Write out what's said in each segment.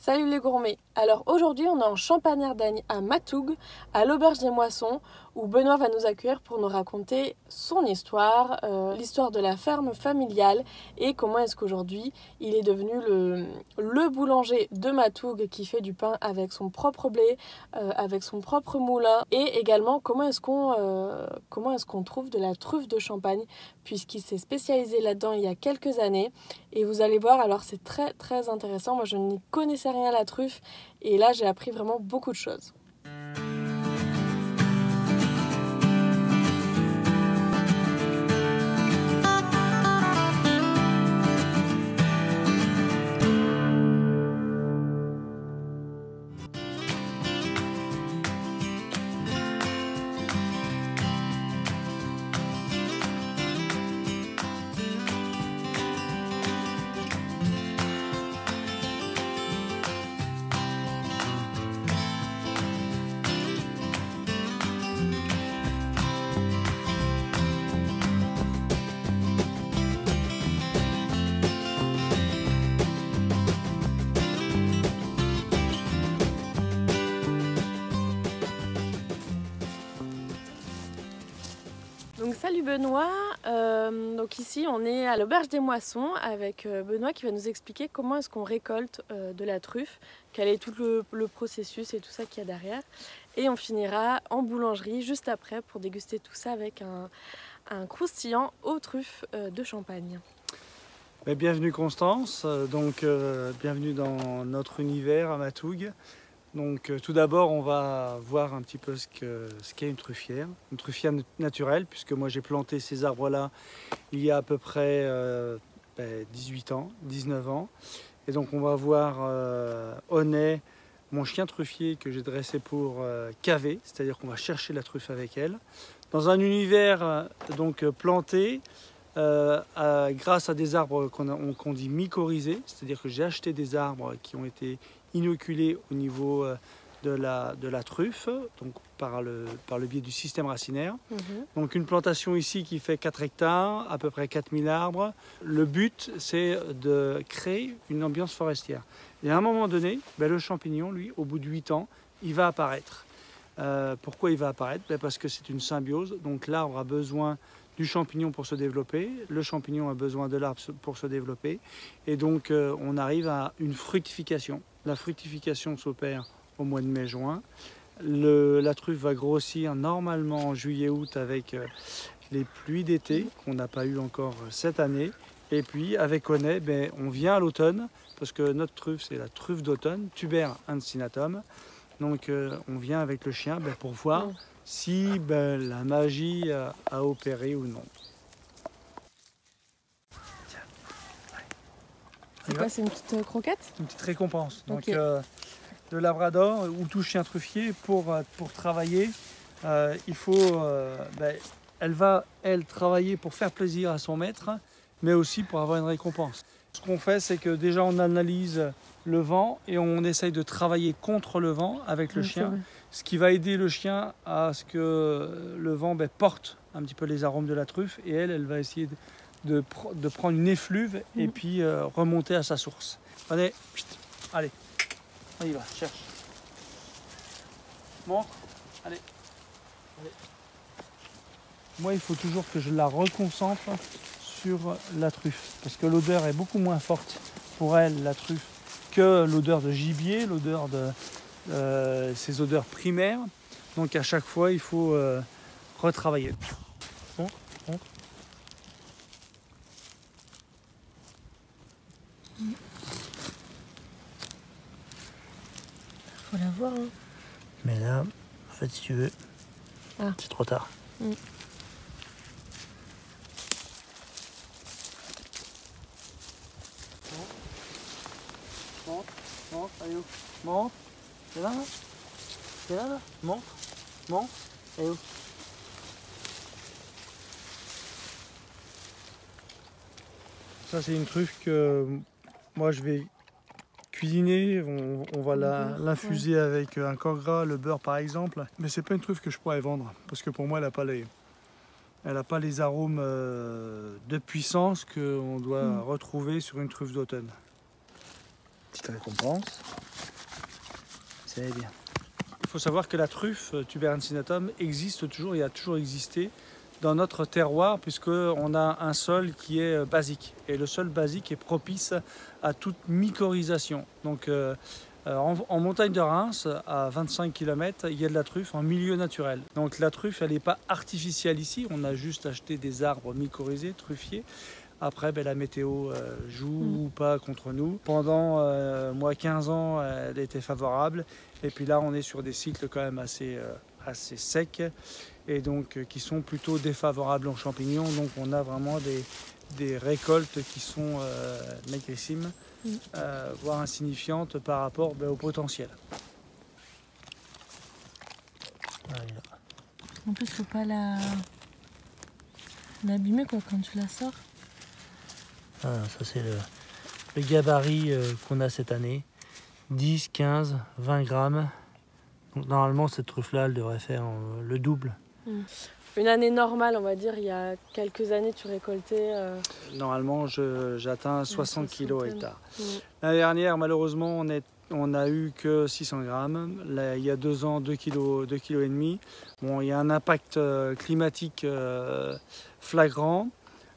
Salut les gourmets. Alors aujourd'hui on est en Champagne-Ardenne à Matoug, à l'Auberge des Moissons, où Benoît va nous accueillir pour nous raconter son histoire, l'histoire de la ferme familiale et comment est-ce qu'aujourd'hui il est devenu le boulanger de Matoug qui fait du pain avec son propre blé, avec son propre moulin, et également comment est-ce qu'on trouve de la truffe de Champagne puisqu'il s'est spécialisé là-dedans il y a quelques années. Et vous allez voir, alors c'est très très intéressant, moi je n'y connaissais rien à la truffe et là j'ai appris vraiment beaucoup de choses. Donc salut Benoît, donc ici on est à l'Auberge des Moissons avec Benoît qui va nous expliquer comment est-ce qu'on récolte de la truffe, quel est tout le processus et tout ça qu'il y a derrière. Et on finira en boulangerie juste après pour déguster tout ça avec un croustillant aux truffes de Champagne. Bienvenue Constance, bienvenue dans notre univers à Matoug. Donc tout d'abord on va voir un petit peu ce qu'est une truffière naturelle, puisque moi j'ai planté ces arbres là il y a à peu près 18 ans, 19 ans. Et donc on va voir Honey, mon chien truffier que j'ai dressé pour caver, c'est-à-dire qu'on va chercher la truffe avec elle. Dans un univers planté grâce à des arbres qu'on dit mycorhizés, c'est-à-dire que j'ai acheté des arbres qui ont été inoculés au niveau de la truffe, donc par le biais du système racinaire. Donc une plantation ici qui fait 4 hectares, à peu près 4000 arbres. Le but, c'est de créer une ambiance forestière. Et à un moment donné, le champignon, lui, au bout de 8 ans, il va apparaître. Pourquoi il va apparaître? Parce que c'est une symbiose. Donc l'arbre a besoin du champignon pour se développer, le champignon a besoin de l'arbre pour se développer, et donc on arrive à une fructification. La fructification s'opère au mois de mai-juin. La truffe va grossir normalement en juillet-août avec les pluies d'été qu'on n'a pas eu encore cette année. Et puis avec Honey, on vient à l'automne, parce que notre truffe c'est la truffe d'automne, Tuber incinatum. Donc on vient avec le chien pour voir si la magie a opéré ou non. C'est quoi, c'est une petite croquette? Une petite récompense. Donc okay. Le labrador ou tout chien truffier, pour travailler, il faut, elle va travailler pour faire plaisir à son maître, mais aussi pour avoir une récompense. Ce qu'on fait, c'est que déjà on analyse le vent et on essaye de travailler contre le vent avec le chien, ce qui va aider le chien à ce que le vent porte un petit peu les arômes de la truffe, et elle va essayer de prendre une effluve et puis remonter à sa source. Allez, on y va, cherche. Montre, allez. Moi, il faut toujours que je la reconcentre sur la truffe, parce que l'odeur est beaucoup moins forte pour elle, la truffe, que l'odeur de gibier, l'odeur de ces odeurs primaires. Donc à chaque fois, il faut retravailler. Montre. Faut la voir, hein. Mais là, en fait, si tu veux, c'est trop tard. Montre, allez où? Montre, c'est là, montre, allez où? Ça, c'est une truffe que moi je vais cuisiner, on va l'infuser avec un corps gras, le beurre par exemple. Mais c'est pas une truffe que je pourrais vendre, parce que pour moi elle n'a pas les arômes de puissance qu'on doit retrouver sur une truffe d'automne. Petite récompense. C'est bien. Il faut savoir que la truffe Tuber incinatum existe toujours et a toujours existé dans notre terroir puisqu'on a un sol qui est basique. Et le sol basique est propice à toute mycorhisation. Donc en montagne de Reims, à 25 km, il y a de la truffe en milieu naturel. Donc la truffe, elle n'est pas artificielle ici. On a juste acheté des arbres mycorhisés, truffiers. Après, la météo joue ou pas contre nous. Pendant moi 15 ans, elle était favorable. Et puis là, on est sur des cycles quand même assez secs et donc qui sont plutôt défavorables aux champignons. Donc on a vraiment des récoltes qui sont maigrissimes, voire insignifiantes par rapport au potentiel. Voilà. En plus, faut pas l'abîmer quand tu la sors. Ah, ça c'est le gabarit qu'on a cette année. 10, 15, 20 grammes. Donc normalement cette truffe-là, elle devrait faire le double. Une année normale, on va dire, il y a quelques années, tu récoltais... Normalement, j'atteins 60 kg hectare. L'année dernière, malheureusement, on n'a eu que 600 grammes. Là, il y a 2 ans, 2,5 kg. Bon, il y a un impact climatique flagrant.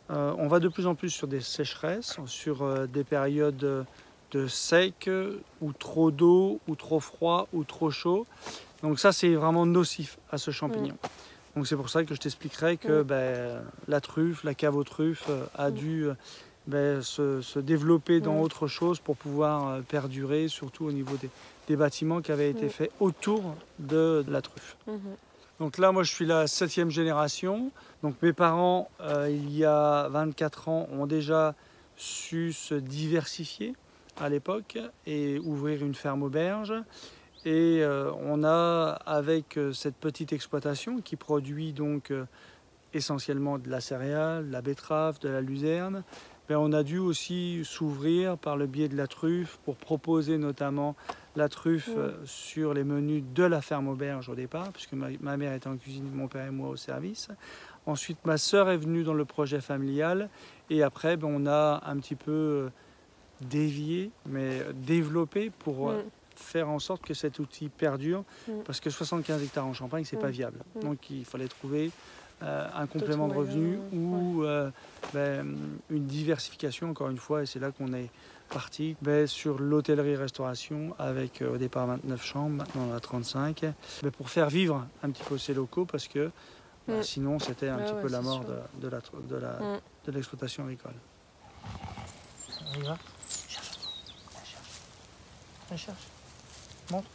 On va de plus en plus sur des sécheresses, sur des périodes de sec, ou trop d'eau, ou trop froid, ou trop chaud. Donc ça, c'est vraiment nocif à ce champignon. Donc c'est pour ça que je t'expliquerai que la truffe, la cave aux truffes a dû se développer dans autre chose pour pouvoir perdurer, surtout au niveau des bâtiments qui avaient été faits autour de la truffe. Donc là, moi, je suis la 7e génération. Donc mes parents, il y a 24 ans, ont déjà su se diversifier à l'époque et ouvrir une ferme auberge. Et on a, avec cette petite exploitation qui produit donc essentiellement de la céréale, de la betterave, de la luzerne, on a dû aussi s'ouvrir par le biais de la truffe pour proposer notamment la truffe sur les menus de la ferme auberge au départ, puisque ma mère était en cuisine, mon père et moi au service. Ensuite, ma sœur est venue dans le projet familial et après, on a un petit peu dévié, mais développé pour faire en sorte que cet outil perdure, parce que 75 hectares en Champagne, c'est pas viable. Donc il fallait trouver un complément de revenus ou une diversification, encore une fois, et c'est là qu'on est parti sur l'hôtellerie-restauration avec au départ 29 chambres, maintenant on a 35, pour faire vivre un petit peu ces locaux, parce que sinon c'était un petit peu la mort de l'exploitation agricole. On y va. Cherche. Montre.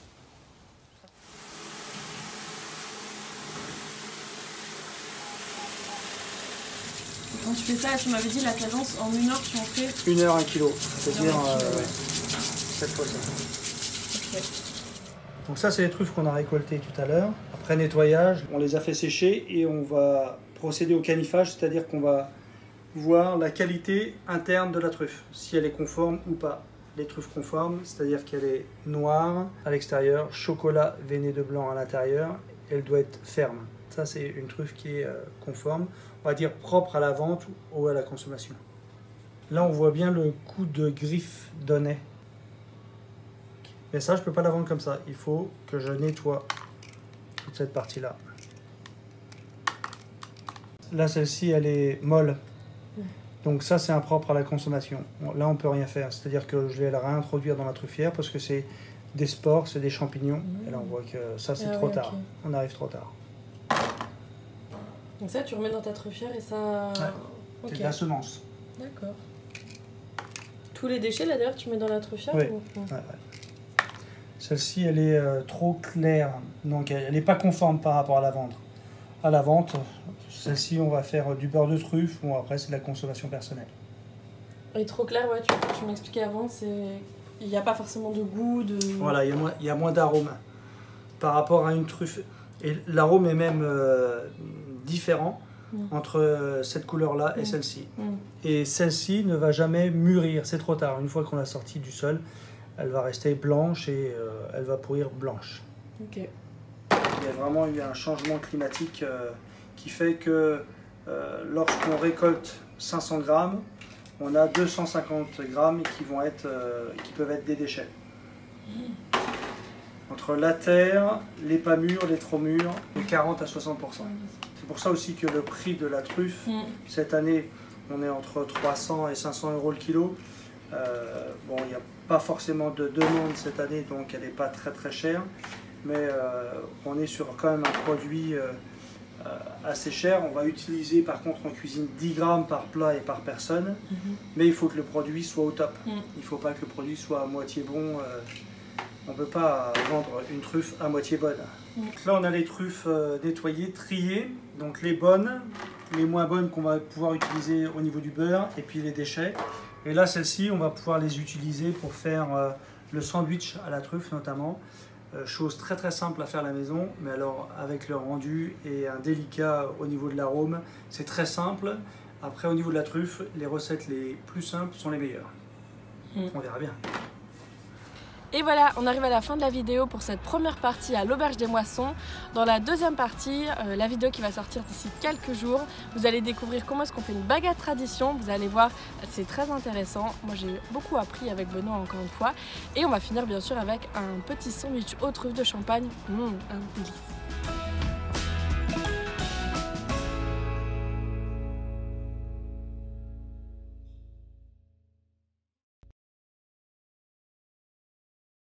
Quand tu fais ça, tu m'avais dit la cadence en 1 heure, tu en fais 1 heure, 1 kilo, c'est-à-dire cette fois-ci. Okay. Donc ça, c'est les truffes qu'on a récoltées tout à l'heure. Après nettoyage, on les a fait sécher et on va procéder au canifage, c'est-à-dire qu'on va voir la qualité interne de la truffe, si elle est conforme ou pas. Les truffes conformes, c'est-à-dire qu'elle est noire à l'extérieur, chocolat veiné de blanc à l'intérieur, elle doit être ferme. Ça, c'est une truffe qui est conforme, on va dire propre à la vente ou à la consommation. Là, on voit bien le coup de griffe donné. Mais ça, je ne peux pas la vendre comme ça. Il faut que je nettoie toute cette partie-là. Là, celle-ci, elle est molle. Donc ça, c'est impropre à la consommation. Bon, là, on ne peut rien faire. C'est-à-dire que je vais la réintroduire dans la truffière parce que c'est des spores, c'est des champignons. Et là, on voit que ça, c'est trop tard. Okay. On arrive trop tard. Donc ça, tu remets dans ta truffière et ça... C'est de la semence. D'accord. Tous les déchets, là, d'ailleurs, tu mets dans la truffière Oui. Celle-ci, elle est trop claire. Donc, elle n'est pas conforme par rapport à la vente. À la vente, celle-ci, on va faire du beurre de truffe. Bon, après, c'est de la consommation personnelle. Et trop clair, ouais, tu m'expliquais avant, il n'y a pas forcément de goût, de... Voilà, il y a moins d'arôme par rapport à une truffe. Et l'arôme est même différent entre cette couleur-là et celle-ci. Et celle-ci ne va jamais mûrir, c'est trop tard. Une fois qu'on l'a sortie du sol, elle va rester blanche et elle va pourrir blanche. Ok. Il y a vraiment eu un changement climatique qui fait que lorsqu'on récolte 500 grammes, on a 250 grammes qui peuvent être des déchets. entre la terre, les pas mûrs, les trop mûrs, de 40 à 60%. C'est pour ça aussi que le prix de la truffe, cette année, on est entre 300 et 500 € le kilo. Bon, il n'y a pas forcément de demande cette année, donc elle n'est pas très chère. Mais on est sur quand même un produit assez cher. On va utiliser par contre en cuisine 10 grammes par plat et par personne. Mais il faut que le produit soit au top. Il ne faut pas que le produit soit à moitié bon. On ne peut pas vendre une truffe à moitié bonne. Donc là on a les truffes nettoyées, triées. Donc les bonnes, les moins bonnes qu'on va pouvoir utiliser au niveau du beurre et puis les déchets. Et là celles-ci on va pouvoir les utiliser pour faire le sandwich à la truffe notamment. Chose très simple à faire à la maison, mais alors avec le rendu et un délicat au niveau de l'arôme, c'est très simple. Après au niveau de la truffe, les recettes les plus simples sont les meilleures. On verra bien. Et voilà, on arrive à la fin de la vidéo pour cette première partie à l'Auberge des Moissons. Dans la deuxième partie, la vidéo qui va sortir d'ici quelques jours, vous allez découvrir comment est-ce qu'on fait une baguette tradition. Vous allez voir, c'est très intéressant. Moi j'ai beaucoup appris avec Benoît encore une fois. Et on va finir bien sûr avec un petit sandwich aux truffes de champagne. Un délice.